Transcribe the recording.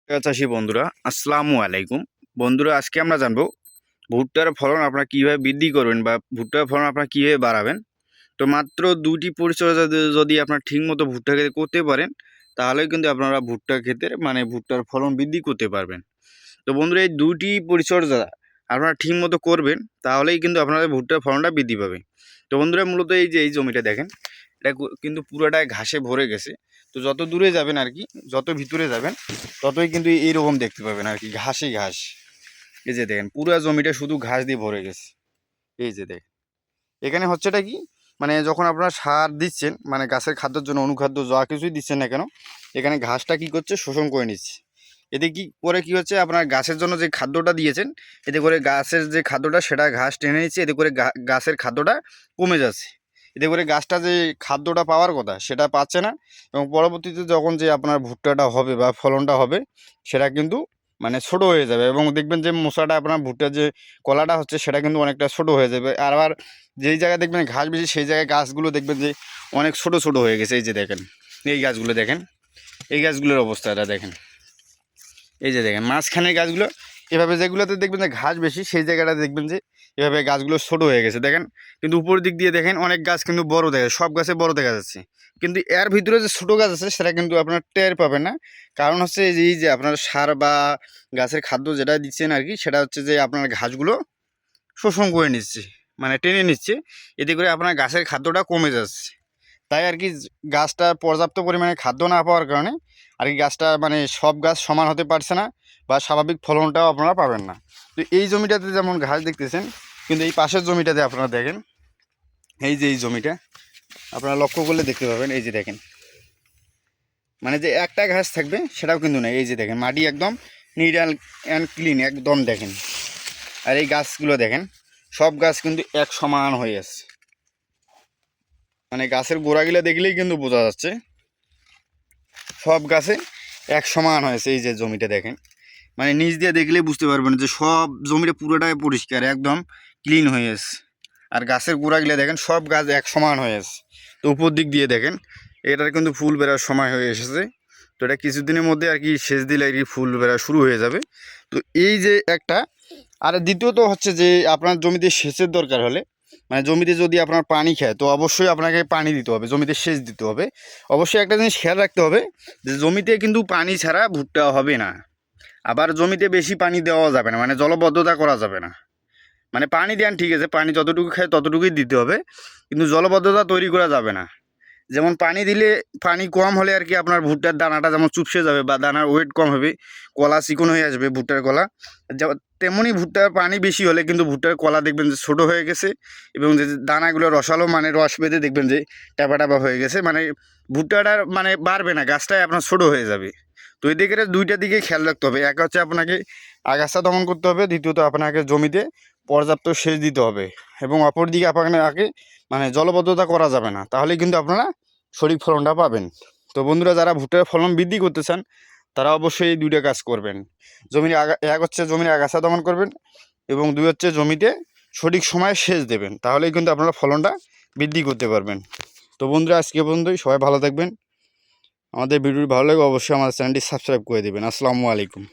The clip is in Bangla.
চাষী বন্ধুরা আসসালামু আলাইকুম। বন্ধুরা, আজকে আমরা জানবো ভুট্টার ফলন আপনারা কীভাবে বৃদ্ধি করবেন বা ভুট্টার ফলন আপনারা কীভাবে বাড়াবেন। তো মাত্র দুটি পরিচর্যা যদি আপনারা ঠিকমতো ভুট্টা খেতে করতে পারেন, তাহলেই কিন্তু আপনারা ভুট্টা ক্ষেতের ভুট্টার ফলন বৃদ্ধি করতে পারবেন। তো বন্ধুরা, এই দুটি পরিচর্যা আপনারা ঠিকমতো করবেন, তাহলেই কিন্তু আপনাদের ভুট্টার ফলনটা বৃদ্ধি পাবে। তো বন্ধুরা, মূলত এই যে এই জমিটা দেখেন, এটা কিন্তু পুরোটাই ঘাসে ভরে গেছে। তো যত দূরে যাবেন আর কি, যত ভিতরে যাবেন ততই কিন্তু এইরকম দেখতে পাবেন আর কি, ঘাসই ঘাস। এই যে দেখেন, পুরো জমিটা শুধু ঘাস দিয়ে ভরে গেছে। এই যে দেখেন, এখানে হচ্ছেটা কি, যখন আপনারা সার দিচ্ছেন, গাছের খাদ্যের জন্য অনুখাদ্য যা কিছুই দিচ্ছেন না কেন, এখানে ঘাসটা কি করছে, শোষণ করে নিচ্ছে। এতে কি করে কি হচ্ছে, আপনার গাছের জন্য যে খাদ্যটা দিয়েছেন, এতে করে গাছের যে খাদ্যটা সেটা ঘাস টেনে নিচ্ছে। এতে করে গাছের খাদ্যটা কমে যাচ্ছে। এতে করে গাছটা যে খাদ্যটা পাওয়ার কথা সেটা পাচ্ছে না, এবং পরবর্তীতে যখন যে আপনার ভুট্টাটা হবে বা ফলনটা হবে, সেটা কিন্তু ছোট হয়ে যাবে। এবং দেখবেন যে মশাটা আপনার ভুট্টার যে কলাটা হচ্ছে সেটা কিন্তু অনেকটা ছোট হয়ে যাবে। আর আবার যেই জায়গায় দেখবেন ঘাস বেশি, সেই জায়গায় গাছগুলো দেখবেন যে অনেক ছোট ছোট হয়ে গেছে। এই যে দেখেন, এই গাছগুলো দেখেন, এই গাছগুলোর অবস্থাটা দেখেন। এই যে দেখেন মাঝখানের গাছগুলো এভাবে, যেগুলোতে দেখবেন যে ঘাস বেশি, সেই জায়গাটা দেখবেন যে এভাবে গাছগুলো ছোট হয়ে গেছে দেখেন। কিন্তু উপর দিক দিয়ে দেখেন অনেক গাছ কিন্তু বড় দেখা যায়, সব গাছে বড় দেখা যাচ্ছে। কিন্তু এর ভিতরে যে ছোটো গাছ আছে সেটা কিন্তু আপনার টের পাবেন না। কারণ হচ্ছে এই যে আপনার সার বা গাছের খাদ্য যেটা দিচ্ছেন আর কি, সেটা হচ্ছে যে আপনার ঘাসগুলো শোষণ করে নিচ্ছে, টেনে নিচ্ছে। এতে করে আপনার গাছের খাদ্যটা কমে যাচ্ছে। তাই আর কি, গাছটা পর্যাপ্ত পরিমাণে খাদ্য না পাওয়ার কারণে আর কি গাছটা সব গাছ সমান হতে পারছে না, বা স্বাভাবিক ফলনটাও আপনারা পাবেন না। তো এই জমিটাতে যেমন ঘাস দেখতেছেন, কিন্তু এই পাশের জমিটাতে আপনারা দেখেন, এই যে এই জমিটা আপনারা লক্ষ্য করলে দেখতে পাবেন। এই যে দেখেন, যে একটা ঘাস থাকবে সেটাও কিন্তু নেই। এই যে দেখেন, মাটি একদম নিট অ্যান্ড ক্লিন একদম দেখেন। আর এই গাছগুলো দেখেন, সব গাছ কিন্তু এক সমান হয়ে আছে। গাছের গোড়াগুলো দেখলেই কিন্তু বোঝা যাচ্ছে সব গাছে এক সমান হয়েছে। এই যে জমিটা দেখেন, নিচ দিয়ে দেখলেই বুঝতে পারবেন যে সব জমিটা পুরোটাই পরিষ্কার একদম ক্লিন হয়ে আছে। আর গাছের গোড়াগুলো দেখেন, সব গাছ এক সমান হয়ে আছে। তো উপর দিক দিয়ে দেখেন, এটার কিন্তু ফুল বেরার সময় হয়ে এসেছে। তো এটা কিছুদিনের মধ্যে আর কি সেচ দিলে আর কি ফুল বেরা শুরু হয়ে যাবে। তো এই যে একটা, আর দ্বিতীয়ত হচ্ছে যে আপনার জমিতে সেচের দরকার হলে, জমিতে যদি আপনার পানি খায়, তো অবশ্যই আপনাকে পানি দিতে হবে, জমিতে সেচ দিতে হবে। অবশ্যই একটা জিনিস খেয়াল রাখতে হবে যে জমিতে কিন্তু পানি ছাড়া ভুট্টা হবে না। আবার জমিতে বেশি পানি দেওয়া যাবে না, জলবদ্ধতা করা যাবে না। পানি দেন ঠিক আছে, পানি যতটুকু খায় ততটুকুই দিতে হবে, কিন্তু জলবদ্ধতা তৈরি করা যাবে না। যেমন পানি দিলে, পানি কম হলে আর কি আপনার ভুট্টার দানাটা যেমন চুপসে যাবে বা দানার ওয়েট কম হবে, কলা চিকন হয়ে আসবে ভুট্টার কলা। তেমনই ভুট্টার পানি বেশি হলে কিন্তু ভুট্টার কলা দেখবেন যে ছোটো হয়ে গেছে, এবং যে দানাগুলো রসালো রস বেঁধে দেখবেন যে ট্যাপা ট্যাপা হয়ে গেছে, ভুট্টাটার বাড়বে না, গাছটাই আপনার ছোটো হয়ে যাবে। তো এদিকে দুইটা দিকে খেয়াল রাখতে হবে। এক হচ্ছে আপনাকে আগাছা দমন করতে হবে, দ্বিতীয়ত আপনাকে জমিতে পর্যাপ্ত সেচ দিতে হবে, এবং অপর দিকে আপনাকে জলবদ্ধতা করা যাবে না, তাহলে কিন্তু আপনারা সঠিক ফলনটা পাবেন। তো বন্ধুরা, যারা ভুট্টার ফলন বৃদ্ধি করতে চান তারা অবশ্যই এই দুইটা কাজ করবেন। এক হচ্ছে জমির আগাছা দমন করবেন, এবং দুই হচ্ছে জমিতে সঠিক সময়ে সেচ দেবেন, তাহলেই কিন্তু আপনারা ফলনটা বৃদ্ধি করতে পারবেন। তো বন্ধুরা, আজকে পর্যন্তই। সবাই ভালো থাকবেন। আমাদের ভিডিওটি ভালো লাগে অবশ্যই আমাদের চ্যানেলটি সাবস্ক্রাইব করে দেবেন। আসসালামু আলাইকুম।